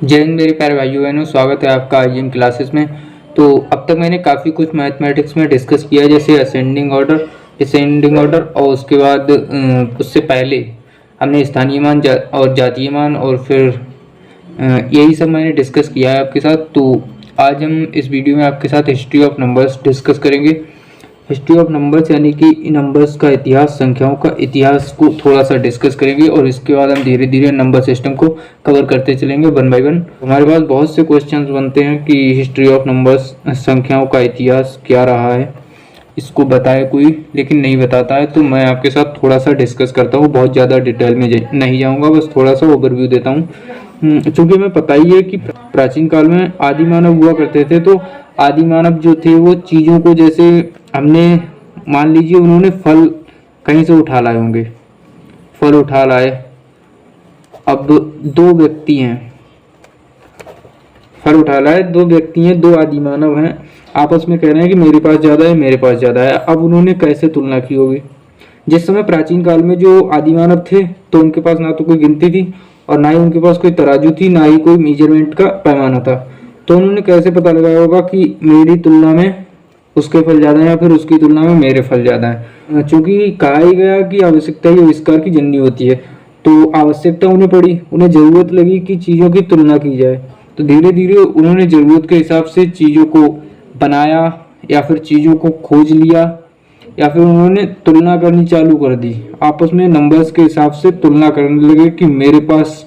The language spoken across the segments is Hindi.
जय हिंद मेरे प्यारे भाइयों बहनों, स्वागत है आपका आज इन क्लासेस में। तो अब तक मैंने काफ़ी कुछ मैथमेटिक्स में डिस्कस किया है, जैसे डिसेंडिंग ऑर्डर और उसके बाद उससे पहले हमने स्थानीय मान और जातीय मान और फिर यही सब मैंने डिस्कस किया है आपके साथ। तो आज हम इस वीडियो में आपके साथ हिस्ट्री ऑफ नंबर्स डिस्कस करेंगे। हिस्ट्री ऑफ नंबर्स यानी कि नंबर्स का इतिहास, संख्याओं का इतिहास को थोड़ा सा डिस्कस करेंगे और इसके बाद हम धीरे धीरे नंबर सिस्टम को कवर करते चलेंगे वन बाय वन। हमारे पास बहुत से क्वेश्चंस बनते हैं कि हिस्ट्री ऑफ नंबर्स, संख्याओं का इतिहास क्या रहा है, इसको बताए कोई लेकिन नहीं बताता है। तो मैं आपके साथ थोड़ा सा डिस्कस करता हूँ, बहुत ज़्यादा डिटेल में नहीं जाऊँगा, बस थोड़ा सा ओवरव्यू देता हूँ। चूँकि हमें पता ही है कि प्राचीन काल में आदि मानव हुआ करते थे, तो आदि मानव जो थे वो चीज़ों को, जैसे हमने मान लीजिए उन्होंने फल कहीं से उठा लाए होंगे, फल उठा लाए। अब दो व्यक्ति हैं, फल उठा लाए, दो व्यक्ति हैं, दो आदि मानव हैं, आपस में कह रहे हैं कि मेरे पास ज़्यादा है, मेरे पास ज़्यादा है। अब उन्होंने कैसे तुलना की होगी? जिस समय प्राचीन काल में जो आदि मानव थे तो उनके पास ना तो कोई गिनती थी और ना ही उनके पास कोई तराजू थी, ना ही कोई मेजरमेंट का पैमाना था। तो उन्होंने कैसे पता लगाया होगा कि मेरी तुलना में उसके फल ज़्यादा है या फिर उसकी तुलना में मेरे फल ज़्यादा है? चूंकि कहा ही गया कि आवश्यकता ही आविष्कार की जननी होती है, तो आवश्यकता उन्हें पड़ी, उन्हें ज़रूरत लगी कि चीज़ों की तुलना की जाए। तो धीरे धीरे उन्होंने ज़रूरत के हिसाब से चीज़ों को बनाया या फिर चीज़ों को खोज लिया या फिर उन्होंने तुलना करनी चालू कर दी। आपस में नंबर्स के हिसाब से तुलना करने लगे कि मेरे पास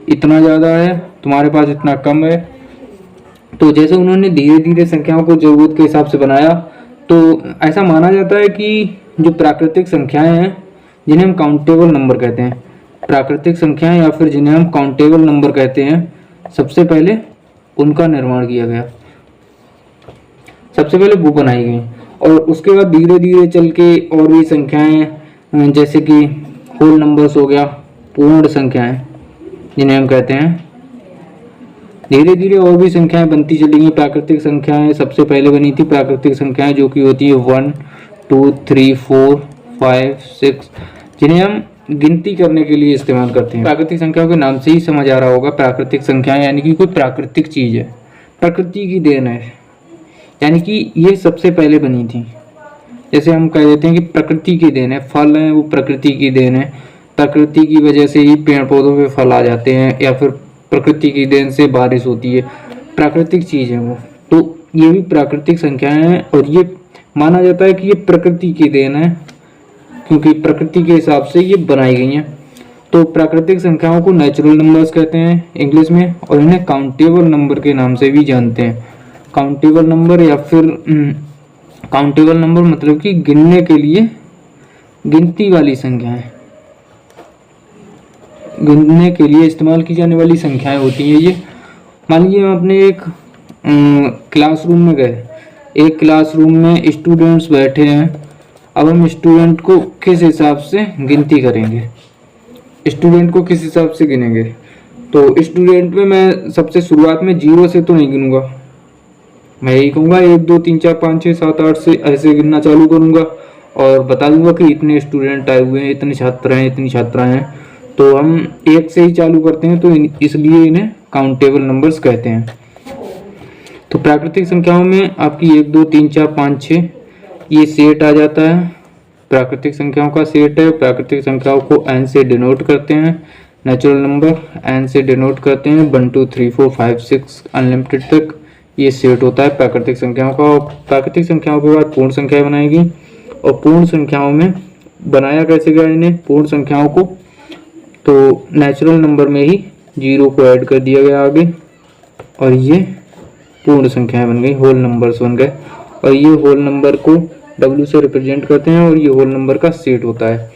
इतना ज़्यादा है, तुम्हारे पास इतना कम है। तो जैसे उन्होंने धीरे धीरे संख्याओं को ज़रूरत के हिसाब से बनाया, तो ऐसा माना जाता है कि जो प्राकृतिक संख्याएं हैं, जिन्हें हम काउंटेबल नंबर कहते हैं, प्राकृतिक संख्याएं या फिर जिन्हें हम काउंटेबल नंबर कहते हैं, सबसे पहले उनका निर्माण किया गया, सबसे पहले वो बनाई गई। और उसके बाद धीरे धीरे चल के और भी संख्याएं, जैसे कि होल नंबर्स हो गया, पूर्ण संख्याएं जिन्हें हम कहते हैं, धीरे धीरे और भी संख्याएं बनती चली गई। प्राकृतिक संख्याएं सबसे पहले बनी थी, प्राकृतिक संख्याएं जो कि होती है 1 2 3 4 5 6, जिन्हें हम गिनती करने के लिए इस्तेमाल करते हैं। प्राकृतिक संख्याओं के नाम से ही समझ आ रहा होगा, प्राकृतिक संख्याएं यानी कि कोई प्राकृतिक चीज़ है, प्रकृति की देन है, यानी कि ये सबसे पहले बनी थी। जैसे हम कह देते हैं कि प्रकृति की देन है, फल है वो प्रकृति की देन है, प्रकृति की वजह से ही पेड़ पौधों पे फल आ जाते हैं, या फिर प्रकृति की देन से बारिश होती है, प्राकृतिक चीज़ है वो। तो ये भी प्राकृतिक संख्याएं हैं और ये माना जाता है कि ये प्रकृति की देन है, क्योंकि प्रकृति के हिसाब से ये बनाई गई हैं। तो प्राकृतिक संख्याओं को नेचुरल नंबर्स कहते हैं इंग्लिश में, और इन्हें काउंटेबल नंबर के नाम से भी जानते हैं। काउंटेबल नंबर या फिर काउंटेबल नंबर मतलब कि गिनने के लिए गिनती वाली संख्याएं, गिनने के लिए इस्तेमाल की जाने वाली संख्याएं होती हैं ये। मान लीजिए हम अपने एक क्लासरूम में गए, एक क्लासरूम में स्टूडेंट्स बैठे हैं। अब हम स्टूडेंट को किस हिसाब से गिनती करेंगे, स्टूडेंट को किस हिसाब से गिनेंगे? तो स्टूडेंट में मैं सबसे शुरुआत में 0 से तो नहीं गिनूंगा, मैं यही कहूँगा 1 2 3 4 5 6 7 8 से ऐसे गिनना चालू करूँगा और बता दूंगा कि इतने स्टूडेंट आए हुए हैं, इतने छात्र हैं, इतनी छात्राएं हैं। तो हम 1 से ही चालू करते हैं, तो इसलिए इन्हें काउंटेबल नंबर्स कहते हैं। तो प्राकृतिक संख्याओं में आपकी 1 2 3 4 5 6 ये सेट आ जाता है, प्राकृतिक संख्याओं का सेट है। प्राकृतिक संख्याओं को n से डिनोट करते हैं, नेचुरल नंबर n से डिनोट करते हैं, 1 2 3 4 5 6 अनलिमिटेड तक ये सेट होता है प्राकृतिक संख्याओं का। प्राकृतिक संख्याओं के बाद पूर्ण संख्याएं बनाएगी, और पूर्ण संख्याओं में बनाया कैसे गया इन्हें, पूर्ण संख्याओं को, तो नेचुरल नंबर में ही 0 को ऐड कर दिया गया आगे, और ये पूर्ण संख्याएं बन गई, होल नंबर्स बन गए। और ये होल नंबर को W से रिप्रेजेंट करते हैं और ये होल नंबर का सेट होता है।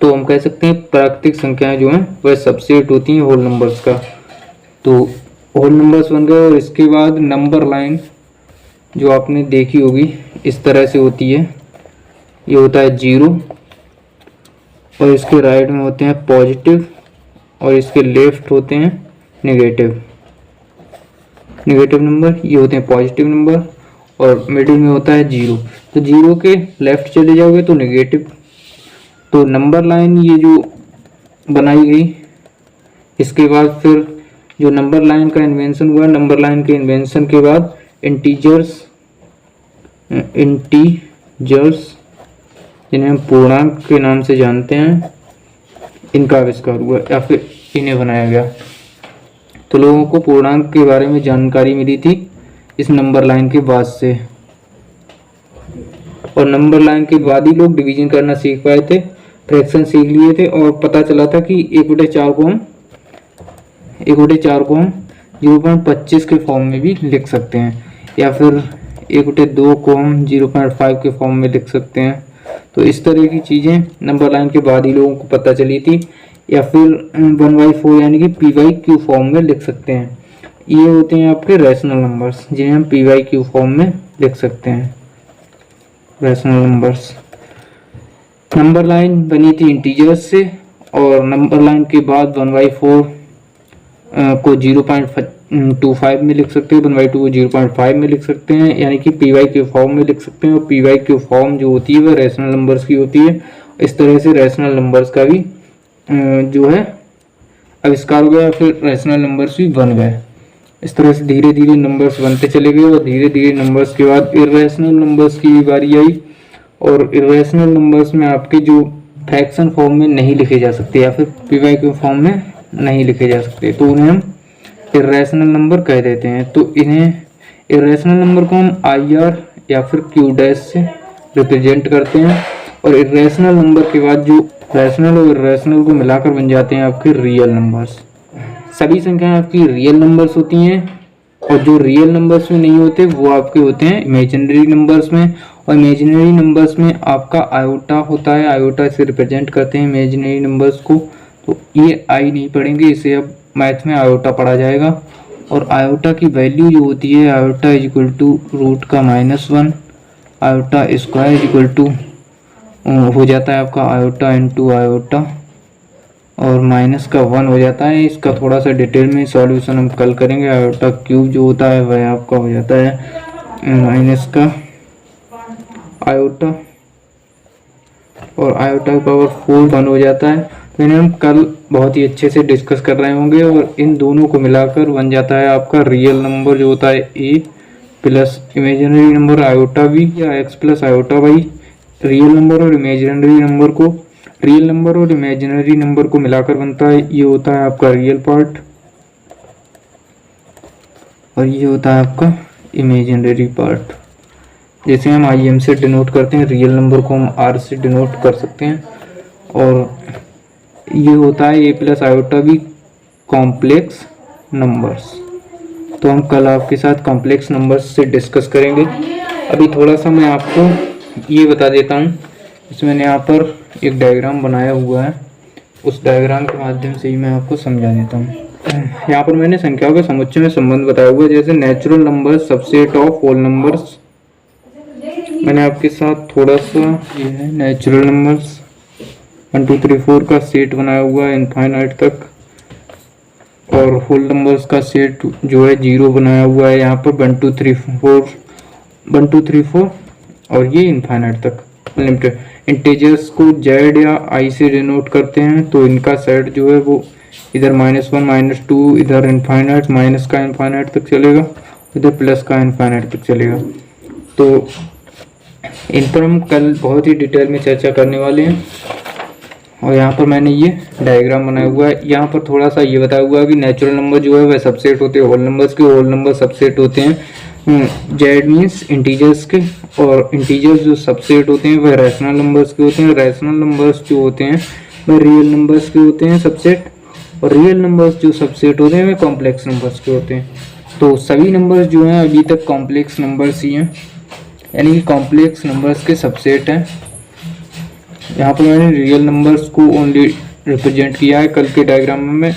तो हम कह सकते हैं प्राकृतिक संख्याएं जो हैं वह सबसेट होती हैं होल नंबर्स का। तो होल नंबर्स बन गए, और इसके बाद नंबर लाइन जो आपने देखी होगी इस तरह से होती है, ये होता है 0, और इसके राइट में होते हैं पॉजिटिव, और इसके लेफ्ट होते हैं नेगेटिव नंबर, ये होते हैं पॉजिटिव नंबर, और मिडिल में होता है 0। तो 0 के लेफ्ट चले जाओगे तो नेगेटिव। तो नंबर लाइन ये जो बनाई गई, इसके बाद फिर जो नंबर लाइन का इन्वेंशन हुआ, नंबर लाइन के इन्वेंशन के बाद इंटीजर्स जिन्हें हम पूर्णांक के नाम से जानते हैं, इनका आविष्कार हुआ या फिर इन्हें बनाया गया। तो लोगों को पूर्णांक के बारे में जानकारी मिली थी इस नंबर लाइन के बाद से, और नंबर लाइन के बाद ही लोग डिवीजन करना सीख पाए थे, फ्रैक्शन सीख लिए थे, और पता चला था कि 1/4 को हम 0.25 के फॉर्म में भी लिख सकते हैं, या फिर 1/2 को हम 0.5 के फॉर्म में लिख सकते हैं। तो इस तरह की चीज़ें नंबर लाइन के बाद ही लोगों को पता चली थी, या फिर 1/4 यानी कि p/q फॉर्म में लिख सकते हैं। ये होते हैं आपके रैशनल नंबर्स, जिन्हें हम p/q फॉर्म में लिख सकते हैं, रैशनल नंबर्स। नंबर लाइन बनी थी इंटीजर्स से, और नंबर लाइन के बाद 1/4 को 0.25 में लिख सकते हैं, 1/2 को 0.5 में लिख सकते हैं, यानी कि p/q फॉर्म में लिख सकते हैं। और p/q फॉर्म जो होती है वह रैशनल नंबर्स की होती है। इस तरह से रैशनल नंबर्स का भी जो है आविष्कार हो गया, फिर रैशनल नंबर्स भी बन गए। इस तरह से धीरे धीरे नंबर्स बनते चले गए, और धीरे धीरे नंबर्स के बाद इर्रेशनल नंबर्स की भी बारी आई। और इर्रेशनल नंबर्स में आपके जो फ्रैक्शन फॉर्म में नहीं लिखे जा सकते, या फिर p/q फॉर्म में नहीं लिखे जा सकते, तो उन्हें हम इर्रेशनल नंबर कह देते हैं। तो इन्हें इर्रेशनल नंबर को हम IR या फिर Q' से रिप्रेजेंट करते हैं। और इर्रेशनल नंबर के बाद जो रैशनल और इर्रेशनल को मिलाकर बन जाते हैं आपके रियल नंबर्स। सभी संख्याएं आपकी रियल नंबर्स होती हैं, और जो रियल नंबर्स में नहीं होते वो आपके होते हैं इमेजिनरी नंबर्स में। और इमेजिनरी नंबर्स में आपका आयोटा होता है, आयोटा से रिप्रेजेंट करते हैं इमेजिनरी नंबर्स को। तो ये आई नहीं पढ़ेंगे, इसे अब मैथ में आयोटा पढ़ा जाएगा। और आयोटा की वैल्यू जो होती है, iota is equal to root का -1, iota square is equal to हो जाता है आपका आयोटा इंटू आयोटा, और माइनस का 1 हो जाता है। इसका थोड़ा सा डिटेल में सॉल्यूशन हम कल करेंगे। आयोटा क्यूब जो होता है वह आपका हो जाता है माइनस का आयोटा, और आयोटा का पावर 4 1 हो जाता है। तो इन्हें हम कल बहुत ही अच्छे से डिस्कस कर रहे होंगे, और इन दोनों को मिलाकर बन जाता है आपका रियल नंबर जो होता है a plus imaginary number iota b, या x plus iota y। Real number और इमेजिनरी नंबर को मिलाकर बनता है, ये होता है आपका रियल पार्ट, और ये होता है आपका इमेजिनरी पार्ट। जैसे हम IM से डिनोट करते हैं, रियल नंबर को हम R से डिनोट कर सकते हैं। और ये होता है a प्लस आयोटा भी कॉम्प्लेक्स नंबर्स। तो हम कल आपके साथ कॉम्प्लेक्स नंबर्स से डिस्कस करेंगे। अभी थोड़ा सा मैं आपको ये बता देता हूँ, इसमें मैंने यहाँ पर एक डायग्राम बनाया हुआ है, उस डायग्राम के माध्यम से ही मैं आपको समझा देता हूँ। यहाँ पर मैंने संख्याओं के समुच्चय में संबंध बताया हुआ है, जैसे natural number subset of whole numbers. मैंने आपके साथ थोड़ा सा ये है नेचुरल नंबर्स 1 2 3 4 का सेट बनाया हुआ है इनफाइनाइट तक, और होल नंबर्स का सेट जो है 0 बनाया हुआ है यहाँ पर 1 2 3 4 और ये इनफाइनाइट तक लिमिटेड। इंटीजर्स को Z या I से डिनोट करते हैं, तो इनका सेट जो है वो इधर -1 -2, इधर इनफाइनाइट माइनस का इनफाइनाइट तक चलेगा, इधर प्लस का इनफाइनाइट तक चलेगा। तो इन पर हम कल बहुत ही डिटेल में चर्चा करने वाले हैं। और यहाँ पर मैंने ये डायग्राम बनाया हुआ है, यहाँ पर थोड़ा सा ये बताया हुआ है कि नेचुरल नंबर जो है वह सबसेट होते हैं होल नंबर्स के, होल नंबर सबसेट होते हैं Z मीन्स इंटीजर्स के, और इंटीजर्स जो सबसेट होते हैं वह रैशनल नंबर्स के होते हैं, रैशनल नंबर्स जो होते हैं वह रियल नंबर्स के होते हैं सबसेट, और रियल नंबर्स जो सबसेट होते हैं वह कॉम्प्लेक्स नंबर्स के होते हैं। तो सभी नंबर्स जो हैं अभी तक कॉम्प्लेक्स नंबर्स ही हैं, यानी कि कॉम्प्लेक्स नंबर्स के सबसेट हैं। यहाँ पर मैंने रियल नंबर्स को ओनली रिप्रेजेंट किया है, कल के डायग्राम में मैं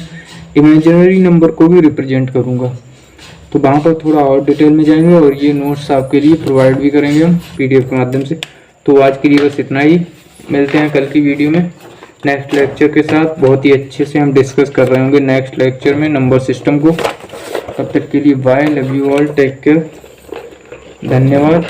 इमेजिनरी नंबर को भी रिप्रेजेंट करूँगा, तो वहाँ पर थोड़ा और डिटेल में जाएंगे, और ये नोट्स आपके लिए प्रोवाइड भी करेंगे हम PDF के माध्यम से। तो आज के लिए बस इतना ही, मिलते हैं कल की वीडियो में नेक्स्ट लेक्चर के साथ। बहुत ही अच्छे से हम डिस्कस कर रहे होंगे नेक्स्ट लेक्चर में नंबर सिस्टम को। तब तक के लिए bye, love you all, take care, धन्यवाद।